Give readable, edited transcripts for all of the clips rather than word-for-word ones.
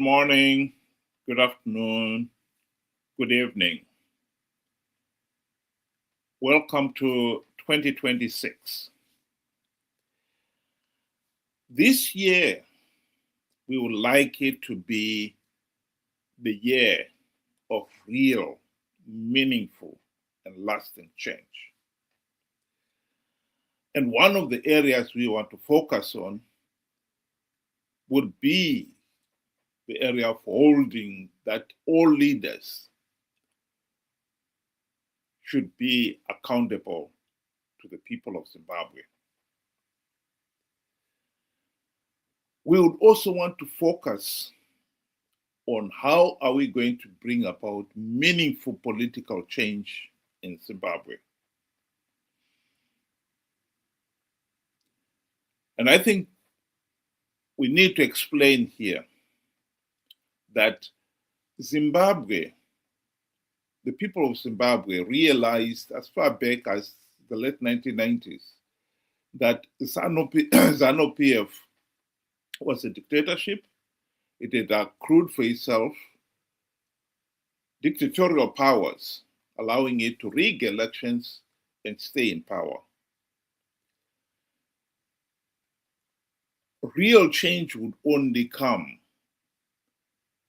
morning, good afternoon, good evening. Welcome to 2026. This year, we would like it to be the year of real, meaningful, and lasting change. And one of the areas we want to focus on would be the area of holding that all leaders should be accountable to the people of Zimbabwe. We would also want to focus on how are we going to bring about meaningful political change in Zimbabwe. And I think we need to explain here that Zimbabwe, the people of Zimbabwe realized as far back as the late 1990s that Zanu PF was a dictatorship. It had accrued for itself dictatorial powers, allowing it to rig elections and stay in power. Real change would only come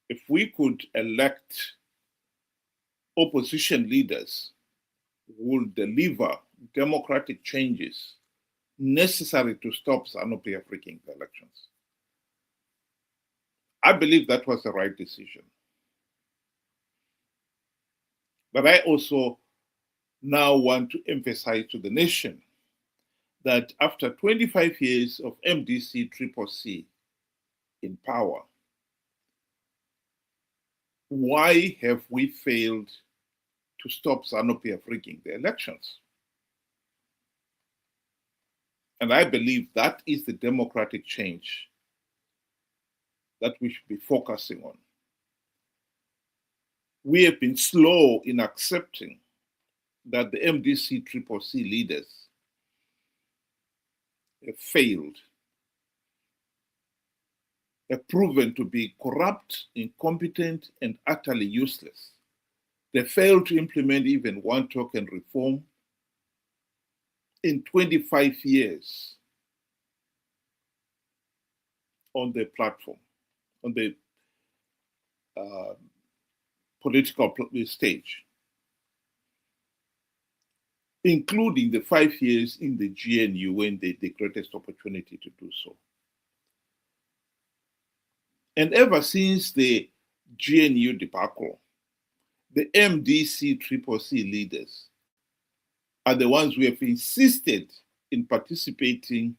if we could elect opposition leaders who will deliver democratic changes necessary to stop Zanu PF rigging the elections. I believe that was the right decision. But I also now want to emphasize to the nation that after 25 years of MDC-CCC in power, why have we failed to stop Zanu PF rigging the elections? And I believe that is the democratic change that we should be focusing on. We have been slow in accepting that the MDC-CCC leaders have failed, have proven to be corrupt, incompetent, and utterly useless. They failed to implement even one token reform in 25 years on the platform, on the political stage, including the 5 years in the GNU when they had the greatest opportunity to do so. And ever since the GNU debacle, the MDC-CCC leaders are the ones who have insisted in participating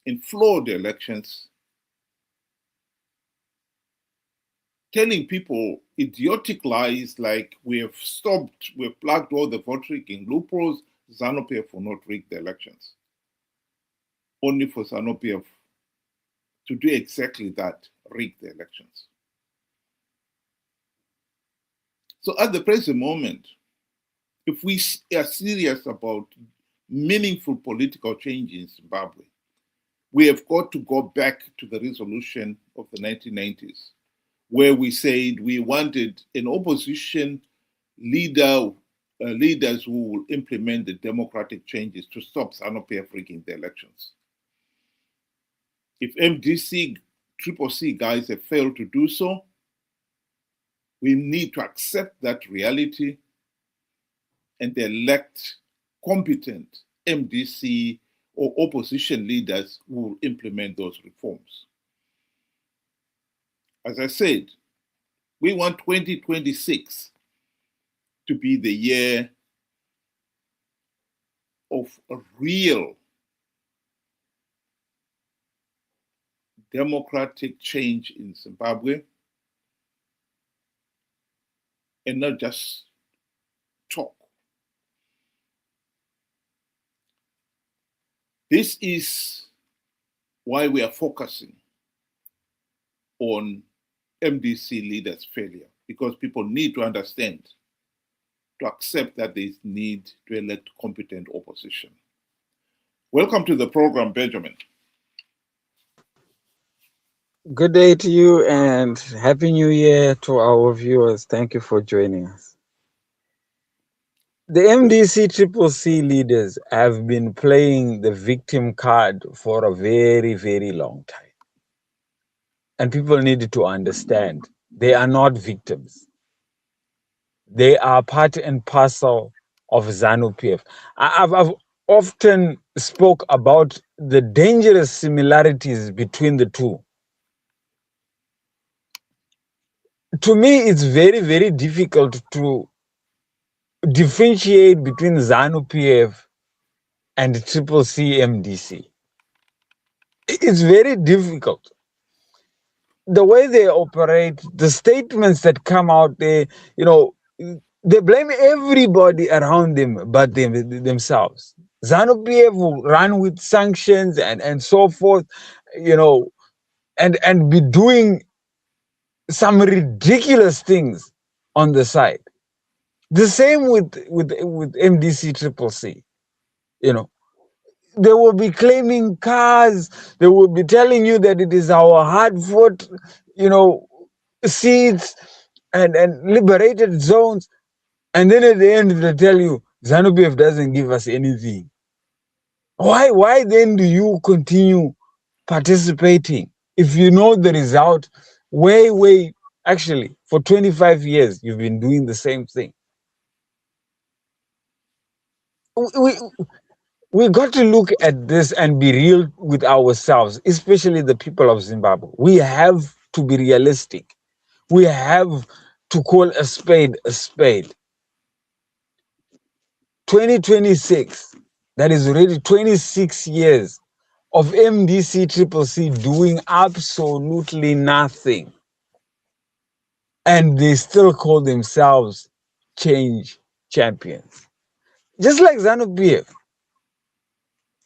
in flawed elections, telling people idiotic lies like we've plugged all the vote rigging loopholes, Zanu PF will not rig the elections. Only for Zanu PF to do exactly that, rig the elections. So at the present moment, if we are serious about meaningful political change in Zimbabwe, we have got to go back to the resolution of the 1990s, where we said we wanted an opposition leaders who will implement the democratic changes to stop Zanu PF rigging the elections. If MDC-CCC guys have failed to do so, we need to accept that reality and elect competent MDC or opposition leaders who will implement those reforms. As I said, we want 2026 to be the year of a real democratic change in Zimbabwe, and not just talk. This is why we are focusing on MDC leaders' failure, because people need to understand, to accept that there is need to elect competent opposition. Welcome to the program, Benjamin. Good day to you and Happy New Year to our viewers. Thank you for joining us. The MDC Triple C leaders have been playing the victim card for a very, very long time. And people need to understand they are not victims. They are part and parcel of Zanu PF. I've often spoke about the dangerous similarities between the two. To me, it's very, very difficult to differentiate between Zanu PF and Triple C MDC. It's very difficult. The way they operate, the statements that come out, they blame everybody around them but themselves. Zanu PF will run with sanctions and so forth, and be doing some ridiculous things on the side. The same with MDC Triple C. You know, they will be claiming cars. They will be telling you that it is our hard fought, you know, seats and liberated zones. And then at the end, they tell you ZANU PF doesn't give us anything. Why then do you continue participating if you know the result? Actually, for 25 years, you've been doing the same thing. We, we got to look at this and be real with ourselves, especially the people of Zimbabwe. We have to be realistic. We have to call a spade a spade. 2026, that is already 26 years of MDC Triple C doing absolutely nothing. And they still call themselves change champions. Just like Zanu PF,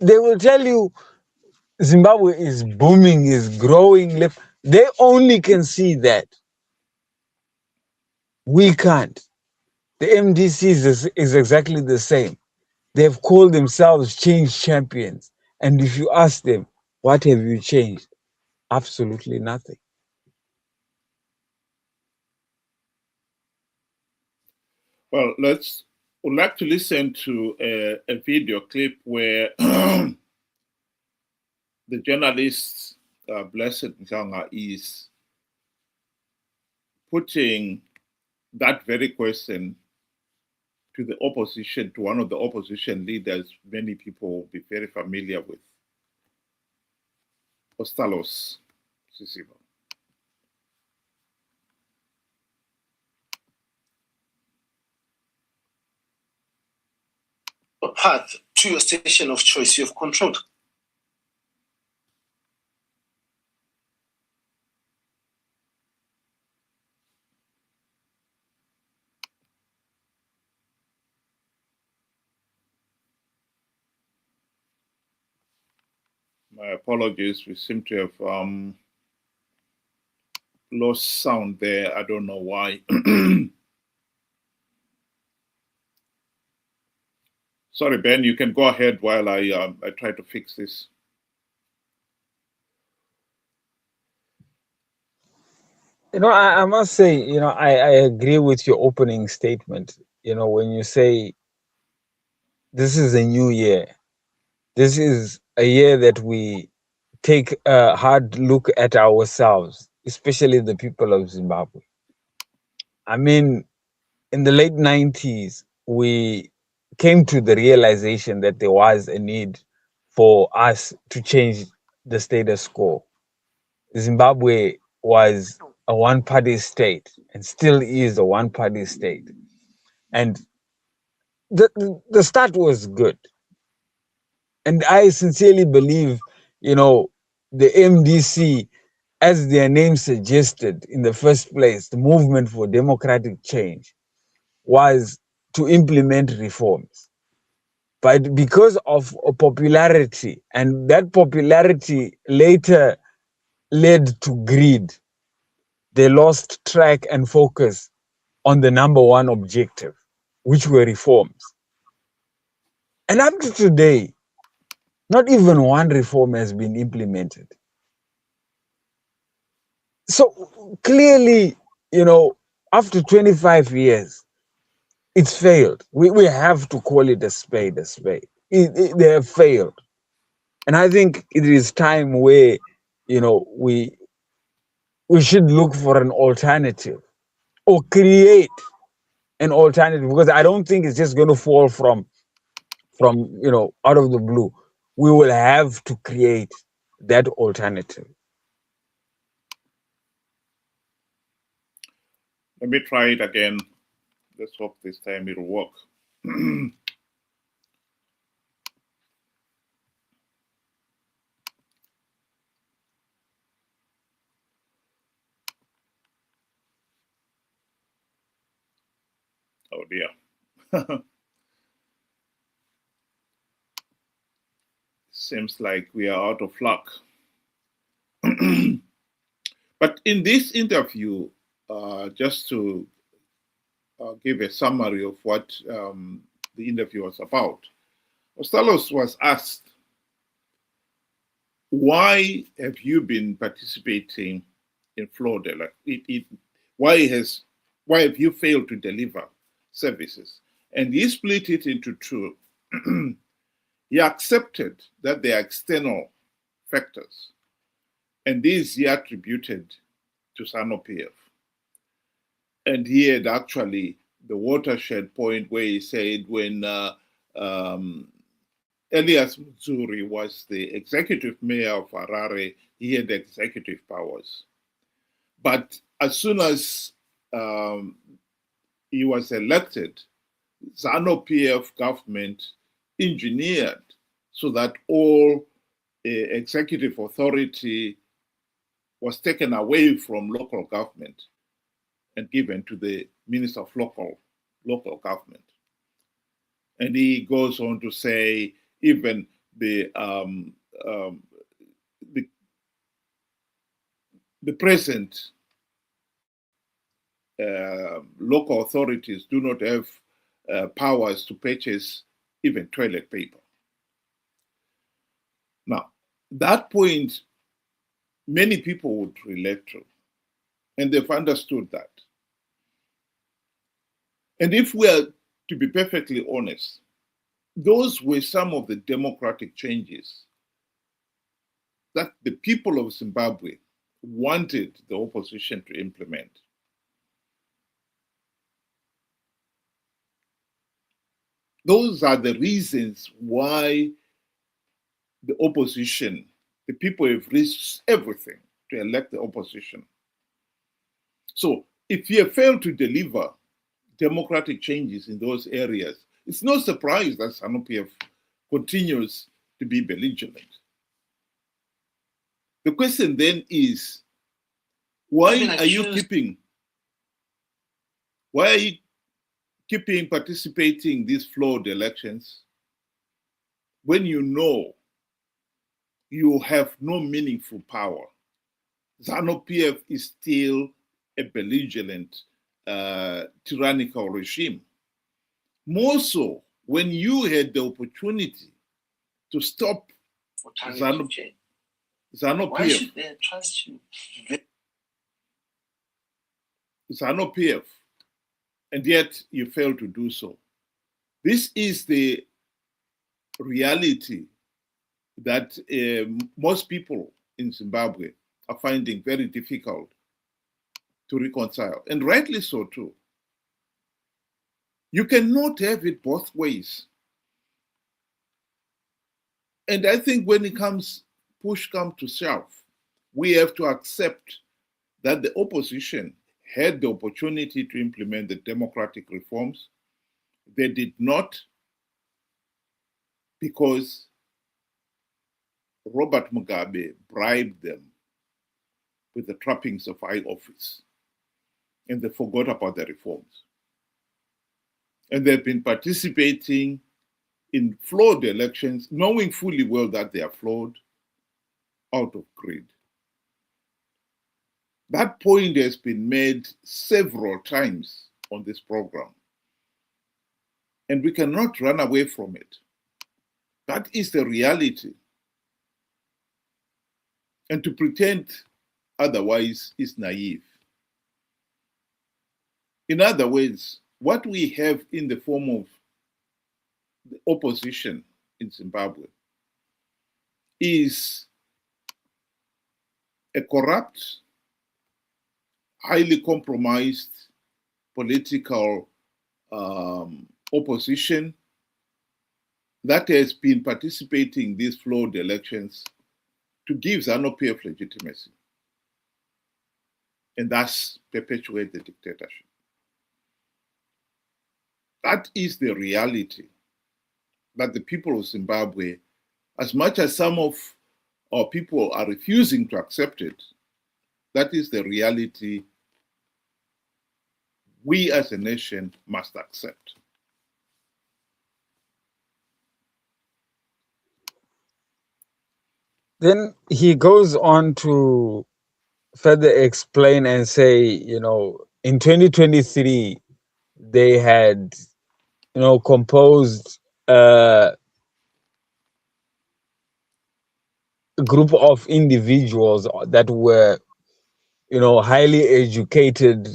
they will tell you Zimbabwe is booming, is growing. They only can see that. We can't. The MDC is exactly the same. They've called themselves change champions. And if you ask them, what have you changed? Absolutely nothing. Well, would like to listen to a video clip where the journalist Blessed Mhlanga is putting that very question to the opposition, to one of the opposition leaders many people will be very familiar with, Ostalos Sisiba. Path to your station of choice you have controlled. My apologies, we seem to have lost sound there. I don't know why. Sorry, Ben, you can go ahead while I try to fix this. I must say, I agree with your opening statement. When you say this is a new year, this is a year that we take a hard look at ourselves, especially the people of Zimbabwe. I mean, in the late 90s, we came to the realization that there was a need for us to change the status quo. Zimbabwe was a one party state and still is a one party state. And the start was good. And I sincerely believe, the MDC, as their name suggested in the first place, the movement for democratic change, was to implement reforms. But because of popularity, and that popularity later led to greed, they lost track and focus on the number one objective, which were reforms. And up to today, not even one reform has been implemented. So clearly, after 25 years, it's failed. We have to call it a spade a spade. They have failed. And I think it is time where, we should look for an alternative or create an alternative, because I don't think it's just going to fall from out of the blue. We will have to create that alternative. Let me try it again. Let's hope this time it'll work. Oh dear. Seems like we are out of luck. But in this interview, just to give a summary of what the interview was about, Ostalos was asked, why have you been participating in fraud? Why have you failed to deliver services? And he split it into two. He accepted that there are external factors, and these he attributed to Zanu PF. And he had actually the watershed point where he said when Elias Mzuri was the executive mayor of Harare, he had executive powers. But as soon as he was elected, Zanu PF government engineered so that all executive authority was taken away from local government and given to the Minister of Local Government. And he goes on to say even the present local authorities do not have powers to purchase even toilet paper. Now, that point, many people would relate to, and they've understood that. And if we are to be perfectly honest, those were some of the democratic changes that the people of Zimbabwe wanted the opposition to implement. Those are the reasons why the opposition, the people have risked everything to elect the opposition. So if you have failed to deliver democratic changes in those areas, it's no surprise that Zanu PF continues to be belligerent. The question then is, why are you keeping participating in these flawed elections when you know you have no meaningful power? Zanu PF is still a belligerent, tyrannical regime. More so when you had the opportunity to stop Zanu Why PF. should they trust you? Zanu PF, and yet you fail to do so. This is the reality that most people in Zimbabwe are finding very difficult to reconcile, and rightly so too. You cannot have it both ways. And I think when push comes to shove, we have to accept that the opposition had the opportunity to implement the democratic reforms. They did not, because Robert Mugabe bribed them with the trappings of high office, and they forgot about the reforms. And they've been participating in flawed elections, knowing fully well that they are flawed, out of greed. That point has been made several times on this program, and we cannot run away from it. That is the reality. And to pretend otherwise is naive. In other words, what we have in the form of the opposition in Zimbabwe is a corrupt, highly compromised political opposition that has been participating in these flawed elections to give Zanu PF legitimacy and thus perpetuate the dictatorship. That is the reality that the people of Zimbabwe, as much as some of our people are refusing to accept it, that is the reality we as a nation must accept. Then he goes on to further explain and say, in 2023, they had, composed a group of individuals that were, highly educated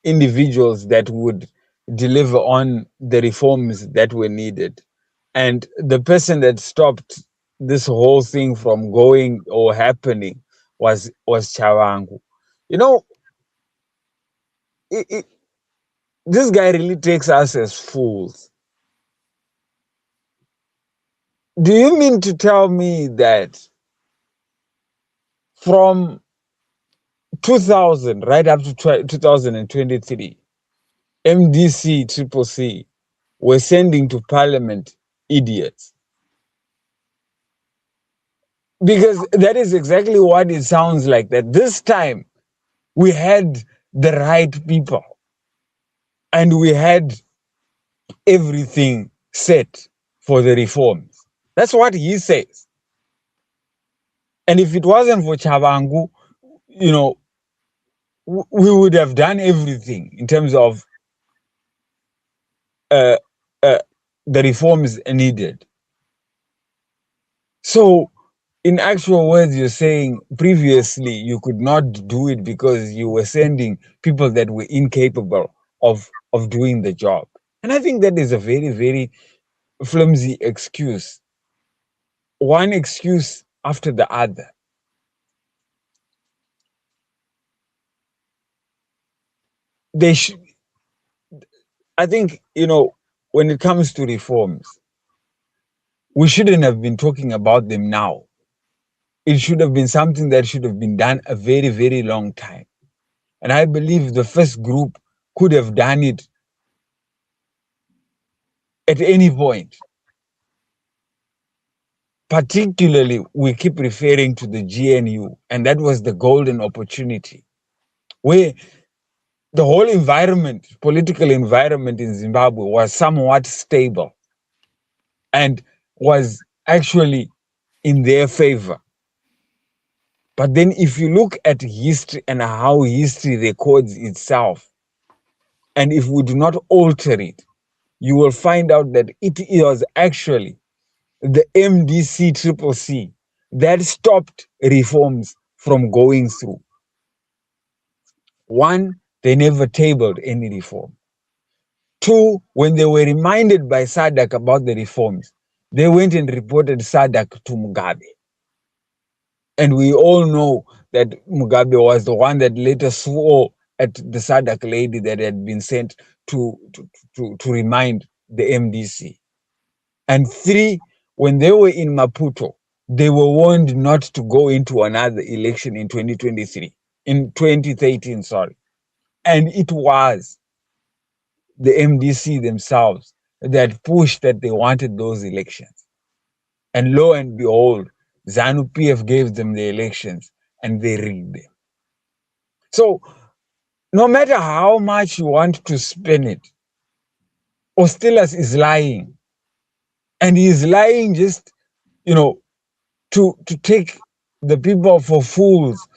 individuals that would deliver on the reforms that were needed. And the person that stopped this whole thing from going or happening was Chavangu. It, it, this guy really takes us as fools. Do you mean to tell me that from 2000 right up to 2023, MDC, Triple C, were sending to Parliament idiots? Because that is exactly what it sounds like, that this time we had the right people and we had everything set for the reforms. That's what he says. And if it wasn't for Chavangu, we would have done everything in terms of uh, uh, the reforms needed. So, in actual words, you're saying previously you could not do it because you were sending people that were incapable of doing the job. And I think that is a very, very flimsy excuse. One excuse after the other. They should, I think, when it comes to reforms, we shouldn't have been talking about them now. It should have been something that should have been done a very, very long time. And I believe the first group could have done it at any point. Particularly, we keep referring to the GNU, and that was the golden opportunity where the whole environment, political environment in Zimbabwe was somewhat stable and was actually in their favor. But then if you look at history and how history records itself, and if we do not alter it, you will find out that it was actually the MDC Triple C that stopped reforms from going through. One, they never tabled any reform. Two, when they were reminded by SADC about the reforms, they went and reported SADC to Mugabe. And we all know that Mugabe was the one that later swore at the SADC lady that had been sent to remind the MDC. And three, when they were in Maputo, they were warned not to go into another election in 2013, sorry. And it was the MDC themselves that pushed that they wanted those elections. And lo and behold, Zanu PF gave them the elections and they rigged them. So no matter how much you want to spin it, Ostilas is lying. And he is lying just, to take the people for fools,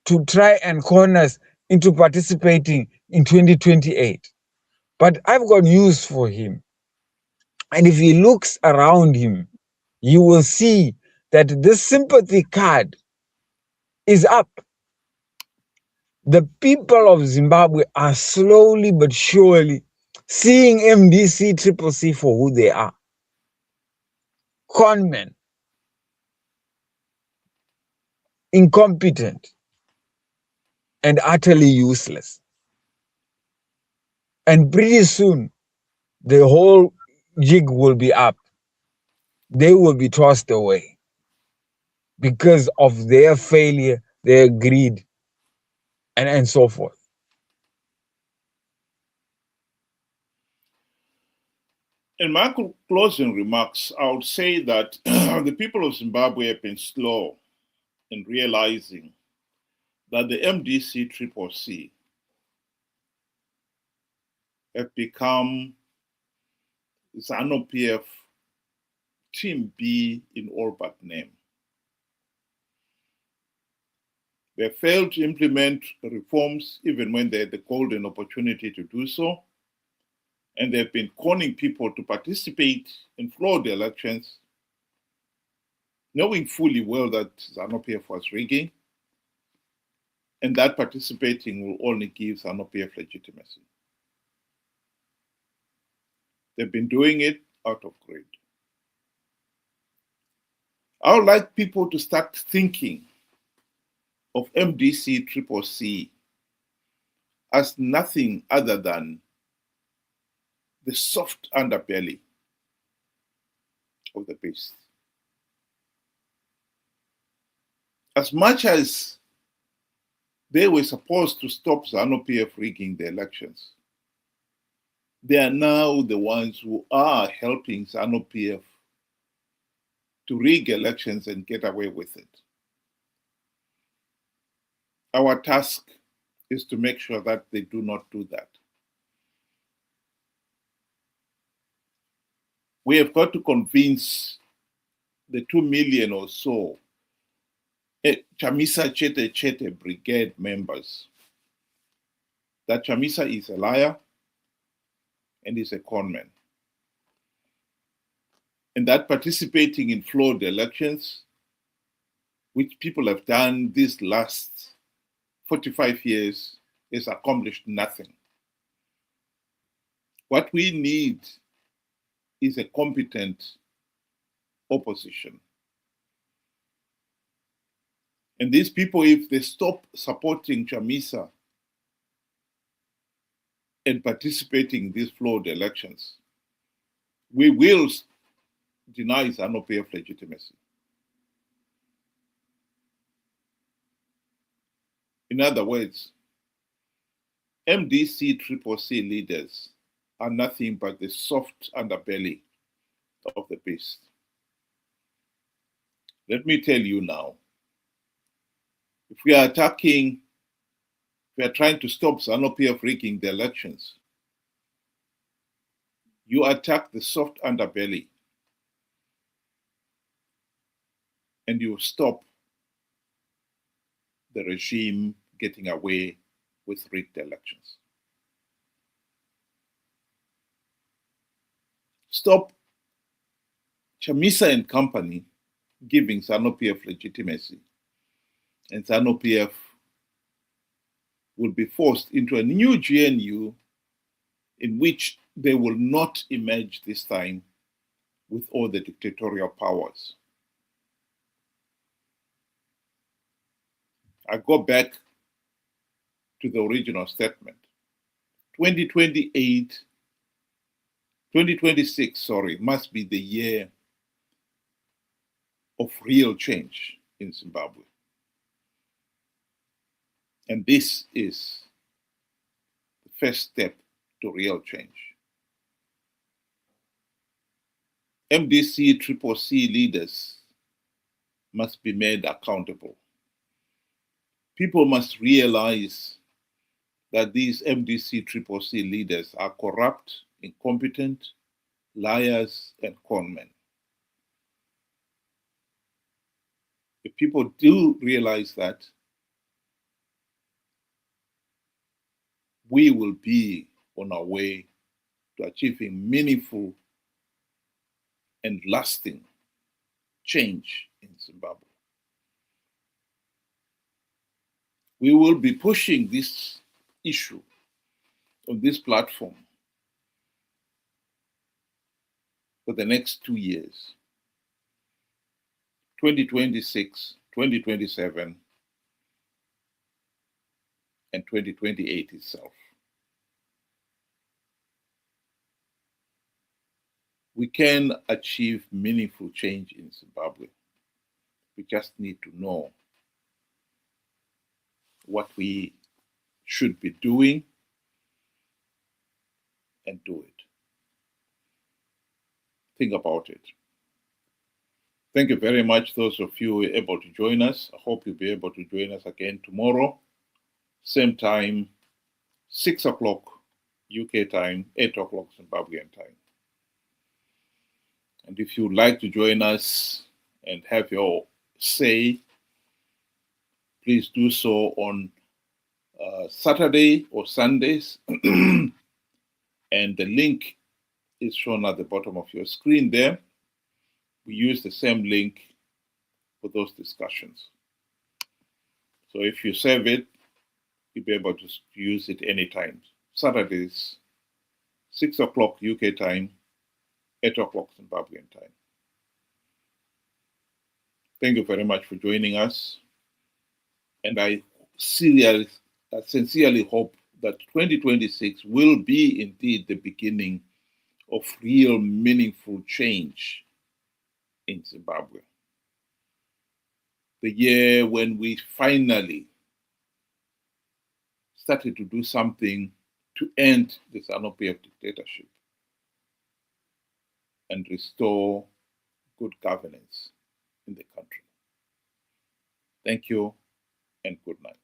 to try and corner us into participating in 2028. But I've got news for him. And if he looks around him, you will see that this sympathy card is up. The people of Zimbabwe are slowly but surely seeing MDC-CCC for who they are. Conmen, incompetent, and utterly useless. And pretty soon, the whole jig will be up. They will be tossed away because of their failure, their greed, and so forth. In my closing remarks, I would say that the people of Zimbabwe have been slow in realizing that the MDC-CCC have become Zanu PF Team B in all but name. They failed to implement reforms even when they had the golden opportunity to do so. And they've been conning people to participate in flawed elections, knowing fully well that Zanu PF was rigging, and that participating will only give Zanu PF legitimacy. They've been doing it out of greed. I would like people to start thinking of MDC-CCC as nothing other than the soft underbelly of the beast. As much as they were supposed to stop Zanu PF rigging the elections, they are now the ones who are helping Zanu PF to rig elections and get away with it. Our task is to make sure that they do not do that. We have got to convince the 2 million or so Chamisa Chete brigade members that Chamisa is a liar and is a conman, and that participating in flawed elections, which people have done these last 45 years, has accomplished nothing. What we need is a competent opposition. And these people, if they stop supporting Chamisa and participating in these flawed elections, we will deny Zanu PF legitimacy. In other words, MDC-CCC leaders are nothing but the soft underbelly of the beast. Let me tell you now, if we are trying to stop Zanu PF rigging the elections, you attack the soft underbelly and you stop the regime getting away with rigged elections. Stop Chamisa and company giving Zanu PF legitimacy, and Zanu PF will be forced into a new GNU in which they will not emerge this time with all the dictatorial powers. I go back to the original statement. 2026, must be the year of real change in Zimbabwe. And this is the first step to real change. MDC-CCC leaders must be made accountable. People must realize that these MDC-CCC leaders are corrupt, incompetent, liars, and conmen. If people do realize that, we will be on our way to achieving meaningful and lasting change in Zimbabwe. We will be pushing this issue on this platform for the next 2 years, 2026, 2027, and 2028 itself. We can achieve meaningful change in Zimbabwe. We just need to know what we should be doing and do it. Think about it. Thank you very much, those of you who were able to join us. I hope you'll be able to join us again tomorrow. Same time, 6 o'clock UK time, 8 o'clock Zimbabwean time. And if you'd like to join us and have your say, please do so on Saturday or Sundays. And the link is shown at the bottom of your screen there. We use the same link for those discussions. So if you save it, you'll be able to use it anytime. Saturdays, 6 o'clock UK time, 8 o'clock Zimbabwean time. Thank you very much for joining us. And I sincerely hope that 2026 will be indeed the beginning of real meaningful change in Zimbabwe. The year when we finally started to do something to end the Zanu PF dictatorship and restore good governance in the country. Thank you and good night.